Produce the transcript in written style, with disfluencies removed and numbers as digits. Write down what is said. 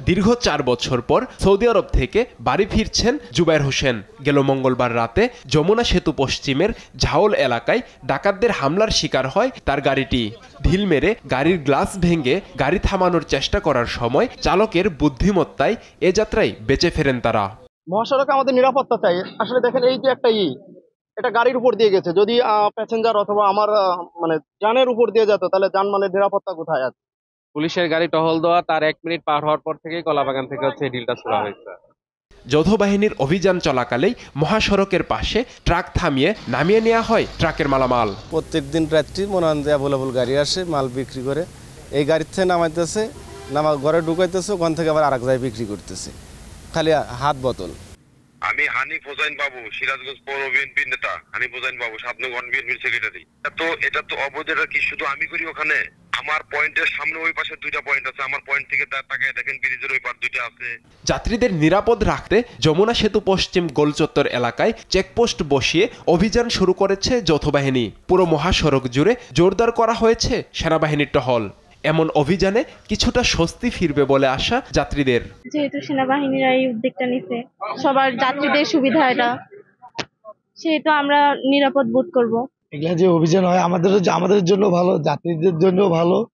দীর্ঘ 4 বছর পর সৌদি আরব থেকে বাড়ি ফিরছেন জুবায়ের হোসেন। গেল মঙ্গলবার রাতে যমুনা সেতু পশ্চিমের ঝাউল এলাকায় ডাকাতদের হামলার শিকার হয় তার গাড়িটি। ঢিল মেরে গাড়ির গ্লাস ভেঙে গাড়ি থামানোর চেষ্টা করার সময় চালকের বুদ্ধিমত্তায় এ যাত্রায় বেঁচে ফেরেন তারা। মহাসড়কে আমাদের নিরাপত্তা চাই। আসলে দেখেন এই যে একটা এটা গাড়ির উপর দিয়ে গেছে, যদি প্যাসেঞ্জার অথবা আমার মানে যানের উপর দিয়ে যেত তাহলে যানবাহনের নিরাপত্তা কোথায় আছে? পুলিশের গাড়ি টহল দেওয়া তার 1 মিনিট পার হওয়ার পর থেকেই কলাবাগান থেকে এই ডিলটা ছোড়া হয়েছে। যৌথ বাহিনীর অভিযান চলাকালেই মহাসড়কের পাশে ট্রাক থামিয়ে নামিয়ে নেওয়া হয় ট্রাকের মালামাল। প্রত্যেকদিন রাত্রি মনে হয় অ্যাভেলেবল গাড়ি আসে, মাল বিক্রি করে। এই গাড়ির থেকে নামাইতেছে, ঘরে ঢুকাইতেছে, ওখান থেকে আবার আরেক জায়গায় বিক্রি করতেছে, খালি হাত বোতল। আমি হানিফ হোসেন বাবু, সিরাজগঞ্জ পৌর বিএনপির নেতা হানিফ হোসেন বাবু, 7 নং ওয়ার্ড বিএনপির সেক্রেটারি। এটা তো অবৈধ। কি শুধু আমি করি ওখানে? আমার পয়েন্টের সামনে ওই পাশে 2টা পয়েন্ট আছে, আমার পয়েন্ট থেকে তাকায় দেখেন ব্রিজের ওই পার 2টা আছে। যাত্রীদের নিরাপদ রাখতে যমুনা সেতু পশ্চিম গোলচত্বর এলাকায় চেকপোস্ট বসিয়ে অভিযান শুরু করেছে যৌথ বাহিনী। পুরো মহাসড়ক জুড়ে জোরদার করা হয়েছে সেনাবাহিনীর টহল। এমন অভিযানে কিছুটা স্বস্তি ফিরবে বলে আশা যাত্রীদের। যেহেতু সেনাবাহিনীরা এই উদ্যোগটা নিছে, সবার যাত্রীদের সুবিধা এটা, সেহেতু আমরা নিরাপদ বোধ করব। এগুলা যে অভিযান হয় আমাদের জন্য ভালো, যাত্রীদের জন্য ভালো।